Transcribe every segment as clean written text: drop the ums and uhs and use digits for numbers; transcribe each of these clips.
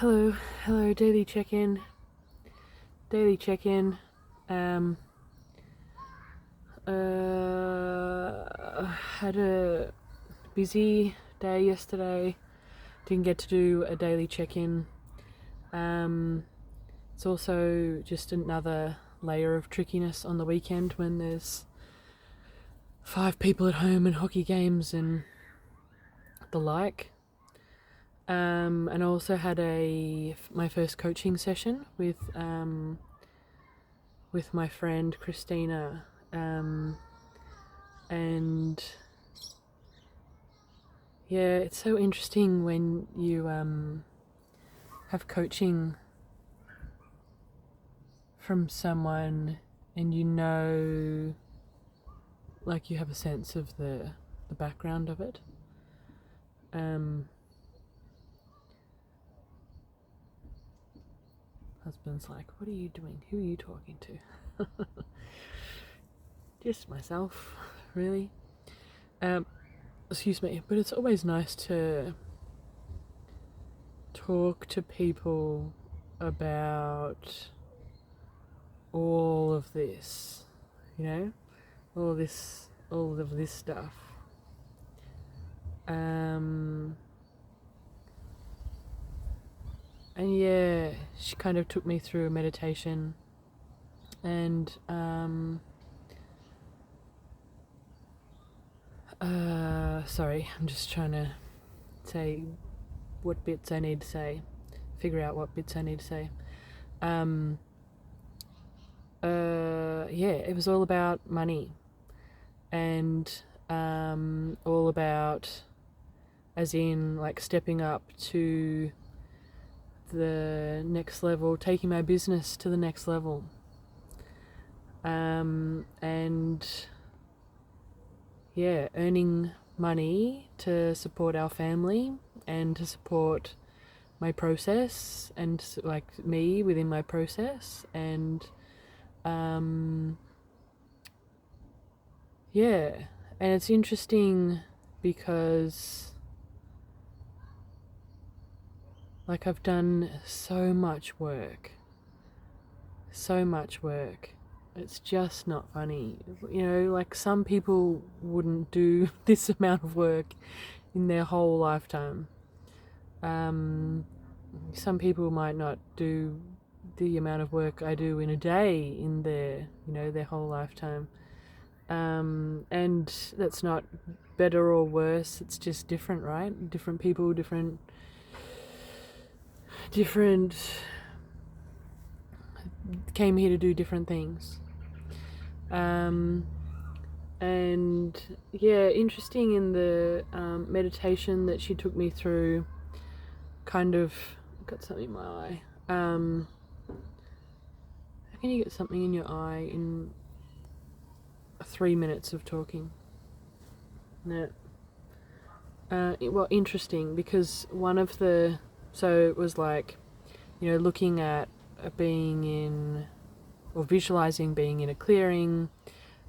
Hello, daily check-in. Daily check-in. Um, had a busy day yesterday. Didn't get to do a daily check-in. It's also just another layer of trickiness on the weekend when there's 5 people at home and hockey games and the like. And I also had my first coaching session with my friend Christina, and yeah, it's so interesting when you have coaching from someone and like you have a sense of the background of it. Husband's like, "What are you doing? Who are you talking to?" Just myself, really. Excuse me, but it's always nice to talk to people about all of this, you know, all of this stuff. And yeah, she kind of took me through a meditation, and sorry, I'm just trying to say what bits I need to say, figure out what bits I need to say. Yeah, it was all about money, and all about, as in, like, stepping up to the next level, taking my business to the next level. And yeah, earning money to support our family and to support my process and like me within my process. And yeah, and it's interesting because like I've done so much work. It's just not funny. You know, like some people wouldn't do this amount of work in their whole lifetime. Some people might not do the amount of work I do in a day in their whole lifetime. And that's not better or worse. It's just different, right? Different people, different came here to do different things. And yeah, interesting in the meditation that she took me through, kind of got something in my eye. How can you get something in your eye in 3 minutes of talking? No. Well, interesting, because so it was like, looking at being in, or visualizing being in a clearing,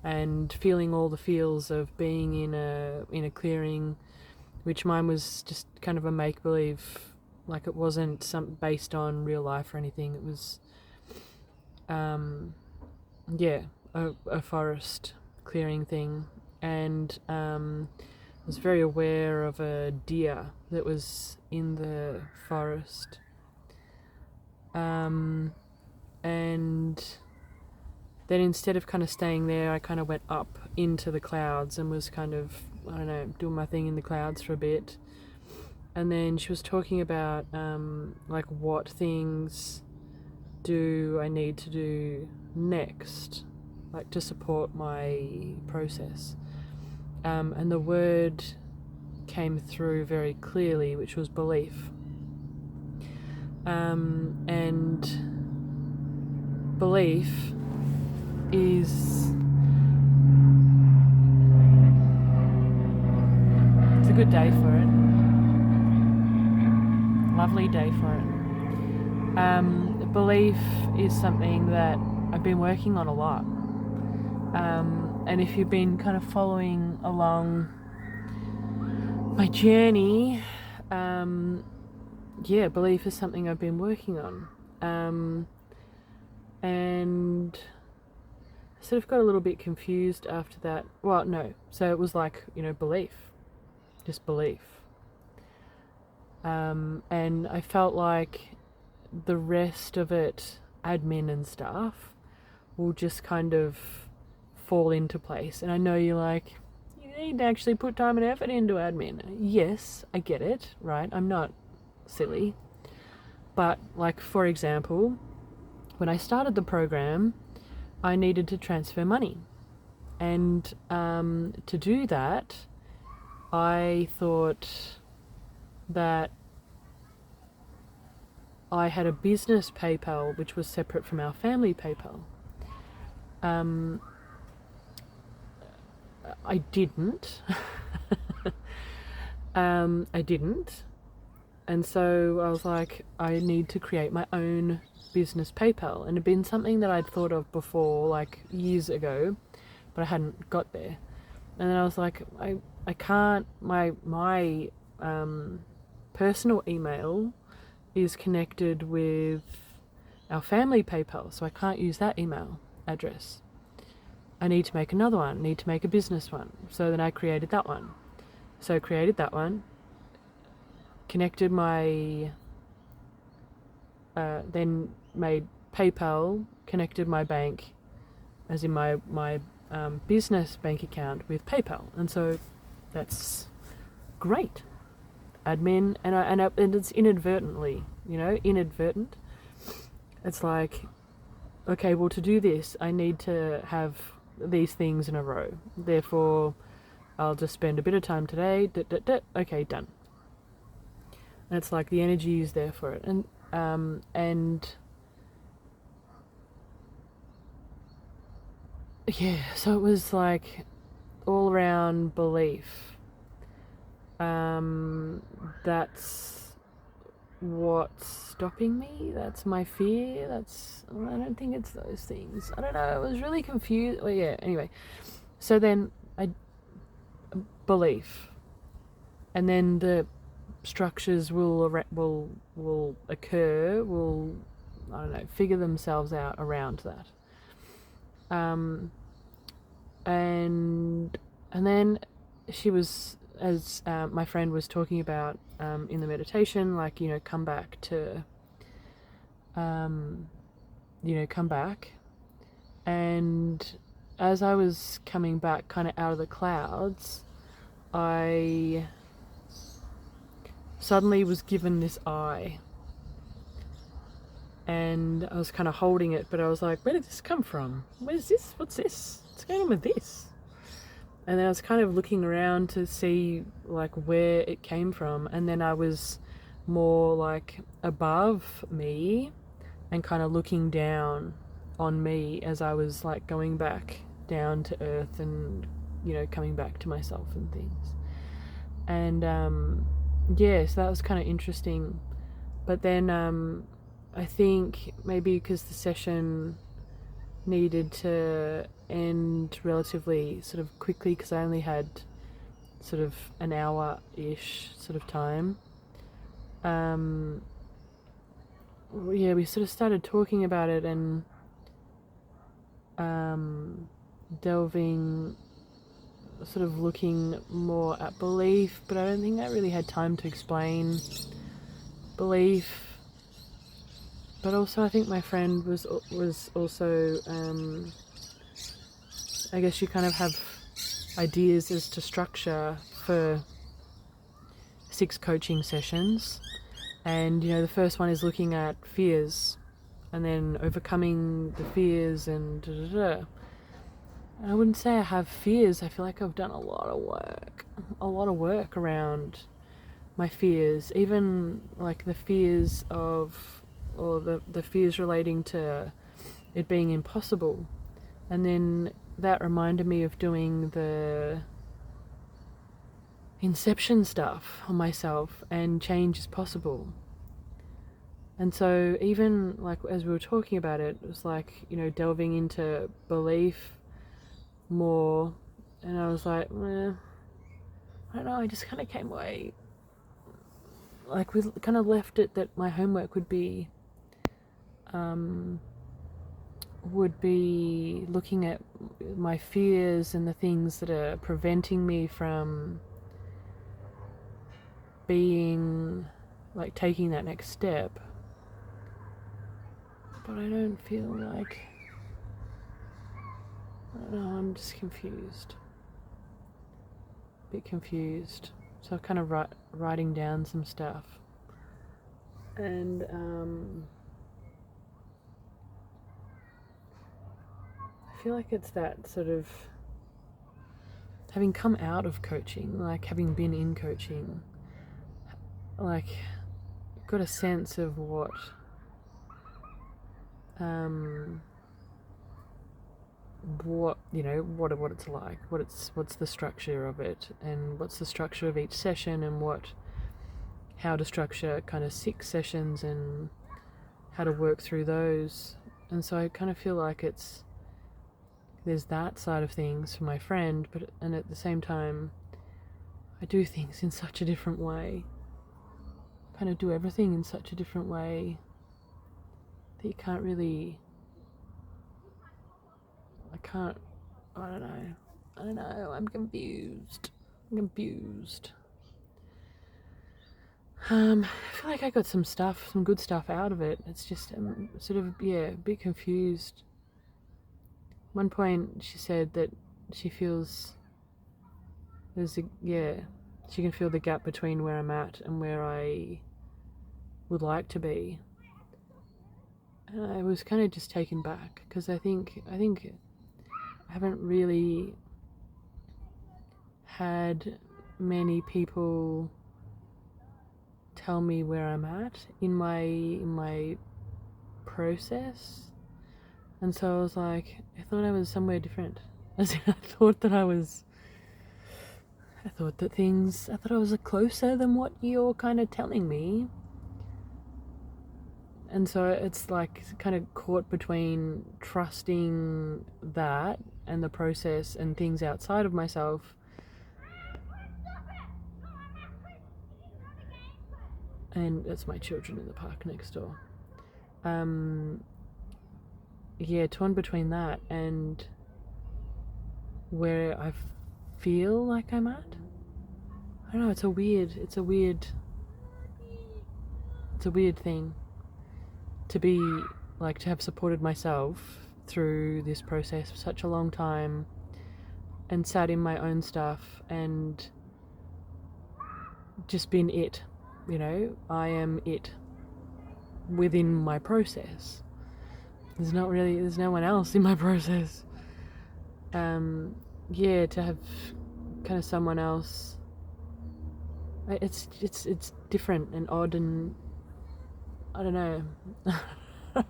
and feeling all the feels of being in a clearing, which mine was just kind of a make-believe, like it wasn't based on real life or anything. It was a forest clearing thing, and I was very aware of a deer that was in the forest, and then instead of kind of staying there, I kind of went up into the clouds and was kind of, I don't know, doing my thing in the clouds for a bit. And then she was talking about like what things do I need to do next, like to support my process. And the word came through very clearly, which was belief. And belief is, it's a good day for it. Lovely day for it. Belief is something that I've been working on a lot. And if you've been kind of following along my journey, yeah, belief is something I've been working on. And I sort of got a little bit confused after that. Well, no. So it was like, belief. Just belief. And I felt like the rest of it, admin and stuff, will just kind of fall into place. And I know you're like, you need to actually put time and effort into admin. Yes, I get it, right? I'm not silly. But, like, for example, when I started the program, I needed to transfer money. And to do that, I thought that I had a business PayPal which was separate from our family PayPal. I didn't. I didn't. And so I was like, I need to create my own business PayPal. And it had been something that I'd thought of before, like years ago, but I hadn't got there. And then I was like, I can't, my personal email is connected with our family PayPal, so I can't use that email address. I need to make another one, need to make a business one. So then I created that one. So I created that one, connected my, then made PayPal, connected my bank, as in my business bank account with PayPal. And so that's great. Admin, and it's inadvertently, inadvertent. It's like, okay, well, to do this, I need to have these things in a row. Therefore, I'll just spend a bit of time today. Okay, done. And it's like the energy is there for it, and yeah. So it was like all around belief. That's what's stopping me. That's my fear. I don't think it's those things. I don't know. I was really confused. Well, yeah. Anyway, so then belief, and then the structures will occur. Will, I don't know, figure themselves out around that. And then she was, as my friend was talking about in the meditation, like, come back to, come back. And as I was coming back kind of out of the clouds, I suddenly was given this eye. And I was kind of holding it, but I was like, where did this come from? Where's this? What's this? What's going on with this? And then I was kind of looking around to see like where it came from, and then I was more like above me and kind of looking down on me as I was like going back down to earth and coming back to myself and things. And yeah, so that was kind of interesting. But then I think maybe because the session needed to end relatively sort of quickly, because I only had sort of an hour-ish sort of time. Yeah, we sort of started talking about it and delving, sort of looking more at belief, but I don't think I really had time to explain belief. But also I think my friend was also, I guess you kind of have ideas as to structure for 6 coaching sessions. And, the first one is looking at fears and then overcoming the fears and da-da-da. I wouldn't say I have fears. I feel like I've done a lot of work around my fears, even like the fears of, or the fears relating to it being impossible. And then that reminded me of doing the inception stuff on myself, and change is possible. And so even like as we were talking about it, it was like, delving into belief more, and I was like, I don't know, I just kind of came away like we kind of left it that my homework would be looking at my fears and the things that are preventing me from being, like, taking that next step. But I don't feel like, I don't know, I'm just confused. A bit confused. So I'm kind of writing down some stuff. And I feel like it's that sort of, having come out of coaching, like having been in coaching, like got a sense of what what it's like, what's the structure of it, and what's the structure of each session, and how to structure kind of 6 sessions and how to work through those. And so I kind of feel like there's that side of things for my friend, and at the same time I do things in such a different way, kind of do everything in such a different way that you can't really, I don't know, I'm confused. I feel like I got some good stuff out of it. It's just, I'm sort of, a bit confused. One point she said that she feels she can feel the gap between where I'm at and where I would like to be. And I was kind of just taken back, because I think I haven't really had many people tell me where I'm at in my process. And so I was like, I thought I was somewhere different. I thought that I was closer than what you're kind of telling me. And so it's like kind of caught between trusting that and the process and things outside of myself, and that's my children in the park next door. Torn between that and where I feel like I'm at. I don't know, it's a weird thing to be, like, to have supported myself through this process for such a long time and sat in my own stuff and just been it, I am it within my process. There's no one else in my process. To have kind of someone else, it's different and odd, and I don't know. I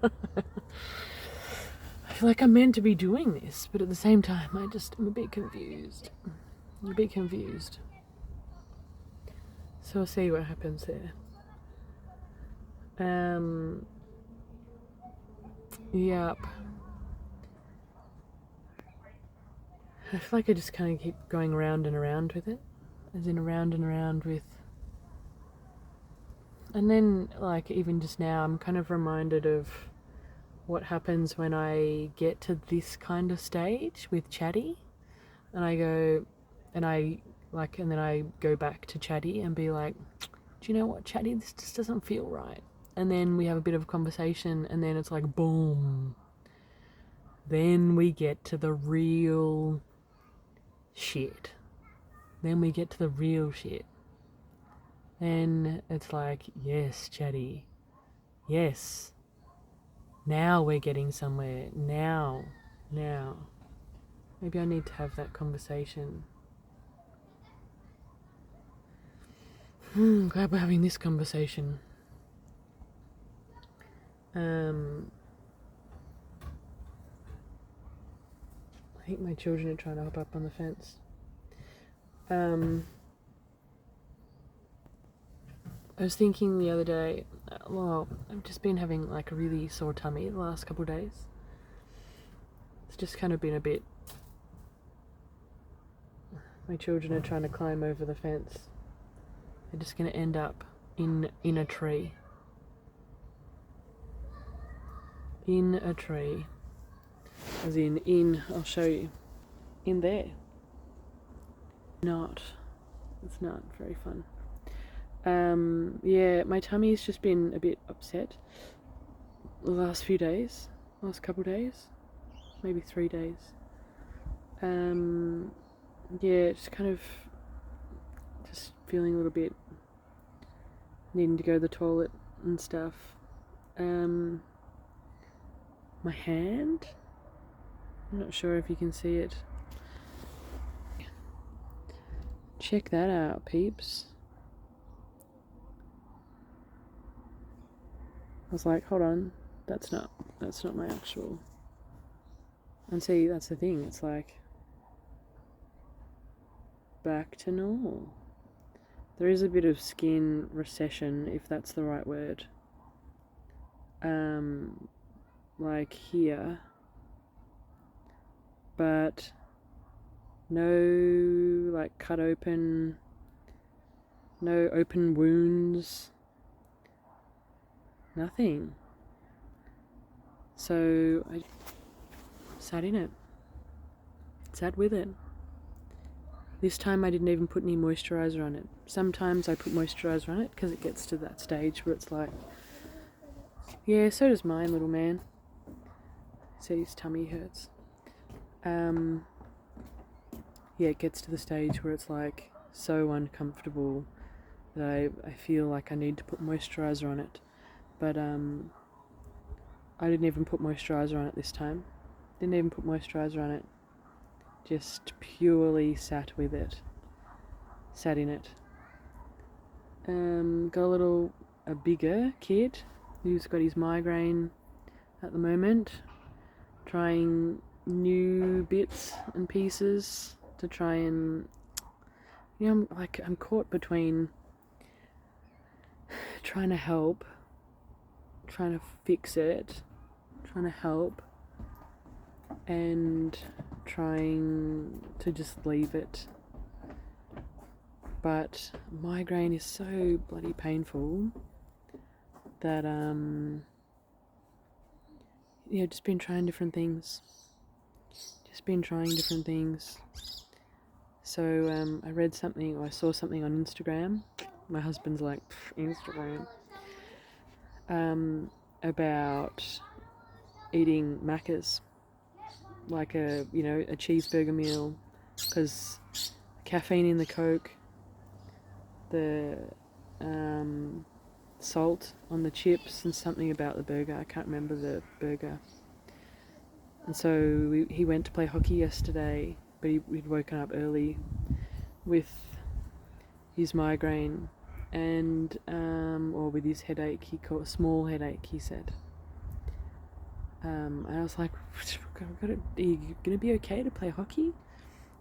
feel like I'm meant to be doing this, but at the same time I'm a bit confused. So we'll see what happens there. Yep. I feel like I just kind of keep going around and around with it. As in around and around with... And then, like, even just now, I'm kind of reminded of what happens when I get to this kind of stage with Chatty. And I go... And then I go back to Chatty and be like, do you know what, Chatty? This just doesn't feel right. And then we have a bit of a conversation, and then it's like, boom. Then we get to the real shit. Then it's like, yes, Chatty. Yes. Now we're getting somewhere. Now. Maybe I need to have that conversation. Glad we're having this conversation. I think my children are trying to hop up on the fence. I was thinking the other day, I've just been having like a really sore tummy the last couple of days. It's just kind of been a bit... My children are trying to climb over the fence. They're just going to end up in a tree. In a tree. As in, I'll show you. In there. It's not very fun. Yeah, my tummy's just been a bit upset the last few days. Last couple days. Maybe 3 days. Yeah, just kind of just feeling a little bit needing to go to the toilet and stuff. My hand, I'm not sure if you can see it. Check that out, peeps. I was like, hold on, that's not my actual. And see, that's the thing, it's like back to normal. There is a bit of skin recession, if that's the right word. Like here, but no like cut open, no open wounds, nothing. So I sat in it, sat with it. This time I didn't even put any moisturiser on it. Sometimes I put moisturiser on it because it gets to that stage where it's like, yeah, so does mine, little man. So his tummy hurts. Yeah, it gets to the stage where it's like so uncomfortable that I feel like I need to put moisturiser on it. But I didn't even put moisturiser on it this time. Didn't even put moisturiser on it. Just purely sat with it. Sat in it. Got a bigger kid who's got his migraine at the moment. Trying new bits and pieces to try and, I'm caught between trying to help, trying to fix it, trying to help, and trying to just leave it. But migraine is so bloody painful that just been trying different things. So I read something, or I saw something on Instagram. My husband's like, Instagram. About eating Macca's, like a cheeseburger meal, because caffeine in the Coke, the salt on the chips, and something about the burger. I can't remember the burger. And so he went to play hockey yesterday, but he'd woken up early with his migraine and or with his headache. He called small headache, he said. And I was like, are you gonna be okay to play hockey?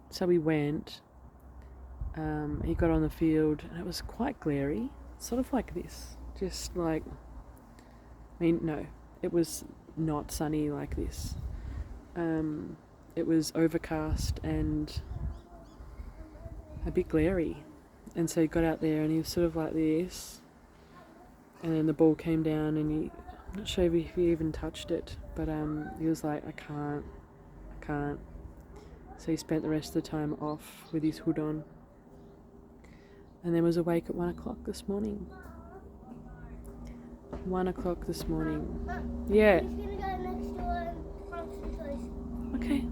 So we went. He got on the field, and it was quite glary, sort of like this. Just like, no, it was not sunny like this. It was overcast and a bit glary. And so he got out there and he was sort of like this. And then the ball came down and I'm not sure if he even touched it, but he was like, I can't. So he spent the rest of the time off with his hood on. And then was awake at 1 o'clock this morning. 1 o'clock this morning. Yeah. He's gonna go next door and place. Okay.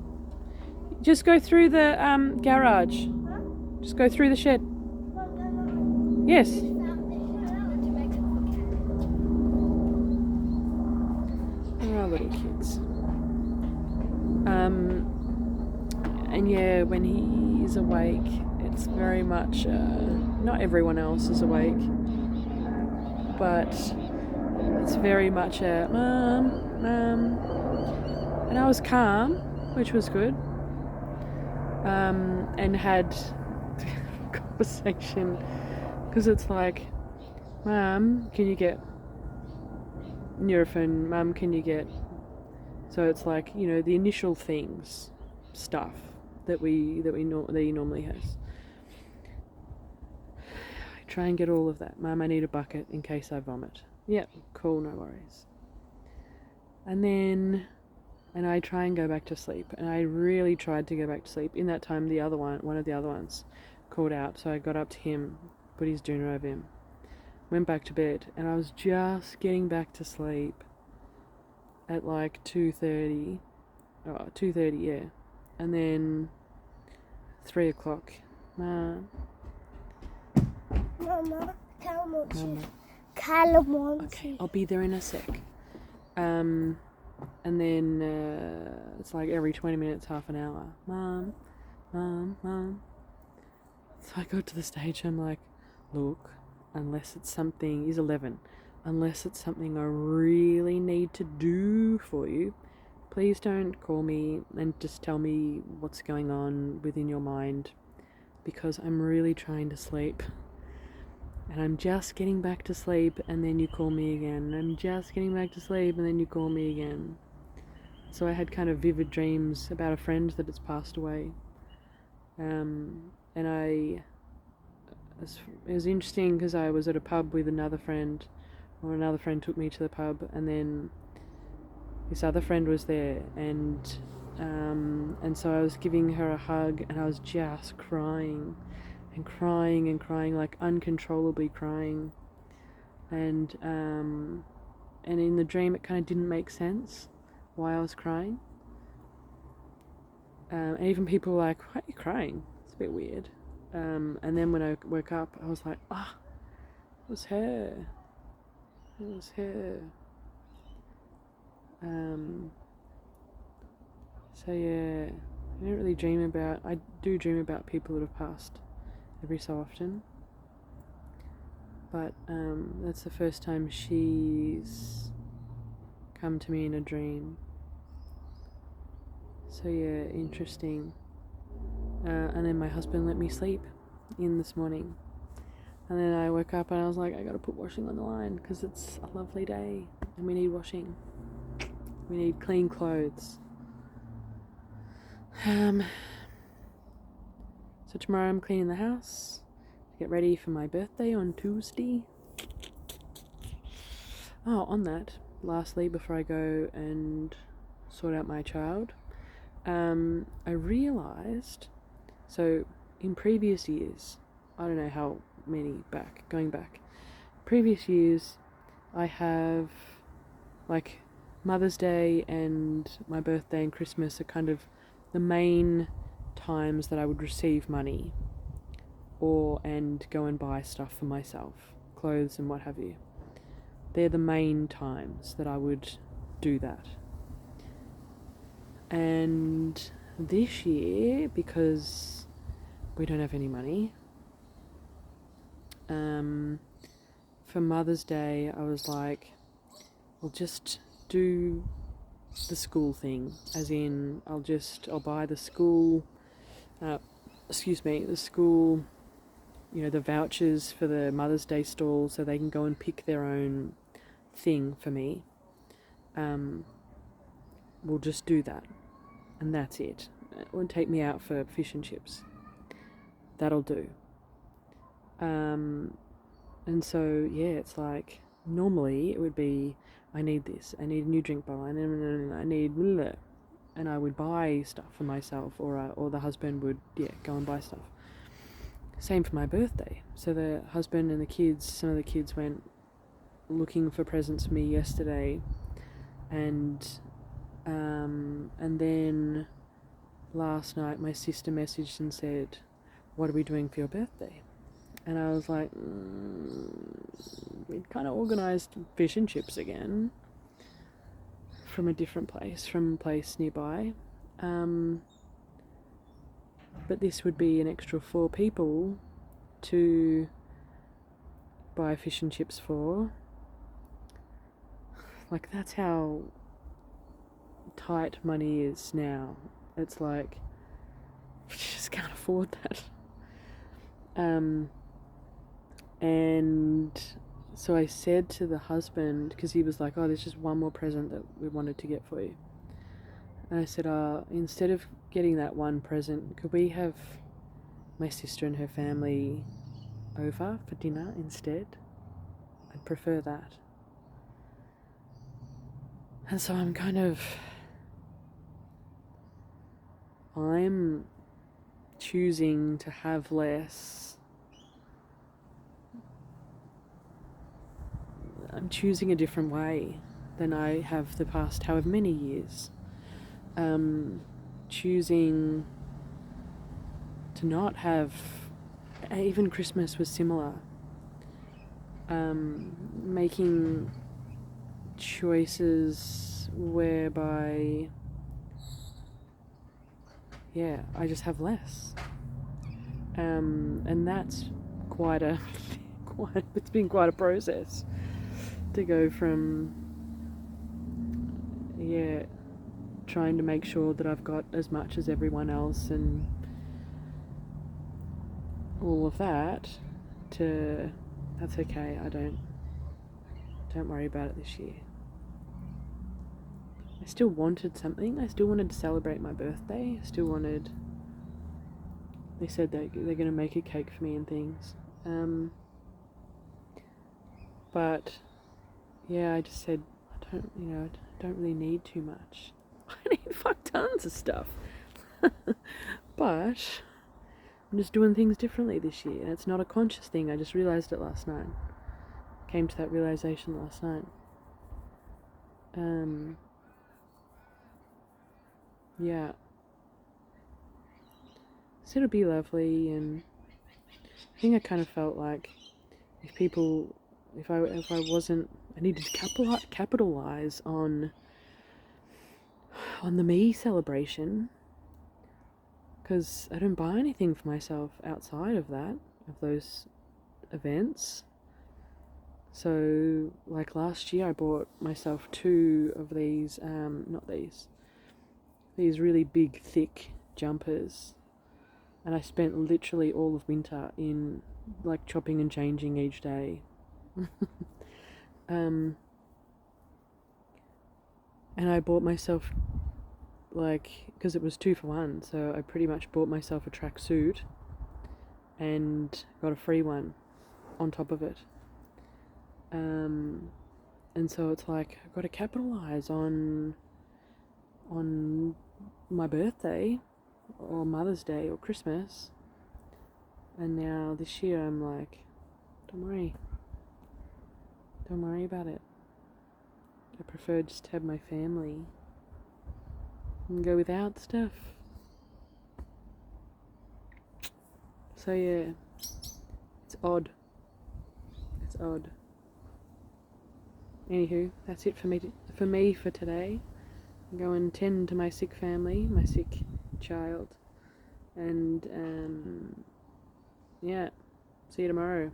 Just go through the garage. Huh? Just go through the shed. No. Yes. They're our little kids. And yeah, when he is awake, it's very much, not everyone else is awake, but it's very much a, Mum. And I was calm, which was good, and had conversation, because it's like, Mum, can you get Nurofen? Mum, can you get... So it's like, the initial stuff that he normally has. I try and get all of that. Mum, I need a bucket in case I vomit. Yep, cool, no worries. And I try and go back to sleep. And I really tried to go back to sleep. In that time, one of the other ones, called out. So I got up to him, put his doona over him, went back to bed, and I was just getting back to sleep at like 2:30. Oh, 2:30, yeah. And then 3 o'clock. Mama, calamansi. Mama. Calamansi. Okay, I'll be there in a sec. And then it's like every 20 minutes, half an hour. Mum, Mum, Mum. So I got to the stage, I'm like, look, unless it's something, he's 11, unless it's something I really need to do for you, please don't call me and just tell me what's going on within your mind, because I'm really trying to sleep. And I'm just getting back to sleep, and then you call me again. I'm just getting back to sleep, and then you call me again. So I had kind of vivid dreams about a friend that has passed away. And it was interesting because I was at a pub with another friend, or another friend took me to the pub, and then this other friend was there, and so I was giving her a hug, and I was just crying. And crying, like uncontrollably crying, and in the dream it kind of didn't make sense why I was crying, and even people were like, why are you crying? It's a bit weird. And then when I woke up, I was like, it was her. So yeah, I don't really dream about, I do dream about people that have passed every so often, but that's the first time she's come to me in a dream. So yeah, interesting. And then my husband let me sleep in this morning, and then I woke up and I was like, I gotta put washing on the line because it's a lovely day and we need washing. We need clean clothes. So tomorrow I'm cleaning the house to get ready for my birthday on Tuesday. Oh, on that, lastly, before I go and sort out my child, I realised, so in previous years, I don't know how many going back, previous years, I have, like, Mother's Day and my birthday and Christmas are kind of the main times that I would receive money and go and buy stuff for myself, clothes and what have you. They're the main times that I would do that. And this year, because we don't have any money, for Mother's Day I was like, I'll just do the school thing, as in I'll buy the school the school, the vouchers for the Mother's Day stall so they can go and pick their own thing for me. We'll just do that, and that's it. It won't take me out for fish and chips. That'll do. And so, yeah, it's like, normally it would be, I need this, I need a new drink bottle, and I need blah, and I would buy stuff for myself, or the husband would, go and buy stuff. Same for my birthday. So the husband and some of the kids went looking for presents for me yesterday, and then last night my sister messaged and said, what are we doing for your birthday? And I was like, we'd kind of organised fish and chips again from a different place, from a place nearby. But this would be an extra 4 people to buy fish and chips for. Like, that's how tight money is now. It's like, we just can't afford that. And so I said to the husband, because he was like, there's just one more present that we wanted to get for you. And I said, instead of getting that one present, could we have my sister and her family over for dinner instead. I'd prefer that. And so I'm choosing to have less. I'm choosing a different way than I have the past however many years. Choosing to not have, even Christmas was similar. Making choices whereby, I just have less. And that's it's been quite a process to go from, trying to make sure that I've got as much as everyone else and all of that, to that's okay, don't worry about it this year. I still wanted something. I still wanted to celebrate my birthday. They said that they're going to make a cake for me and things. But I just said, I don't really need too much. I need tons of stuff. But I'm just doing things differently this year, and it's not a conscious thing. I just realised it last night. Came to that realisation last night. So it'll be lovely, and I think I kind of felt like if I wasn't, I needed to capitalize on the me celebration, because I don't buy anything for myself outside of those events. So, like last year, I bought myself 2 of these, these really big, thick jumpers, and I spent literally all of winter in like chopping and changing each day. And I bought myself, because it was 2 for 1, so I pretty much bought myself a tracksuit and got a free one on top of it. And so it's like, I've got to capitalize on my birthday or Mother's Day or Christmas. And now this year I'm like, don't worry about it. I prefer just to have my family and go without stuff. So it's odd. Anywho, that's it for me for today. Go and tend to my sick family, my sick child, and see you tomorrow.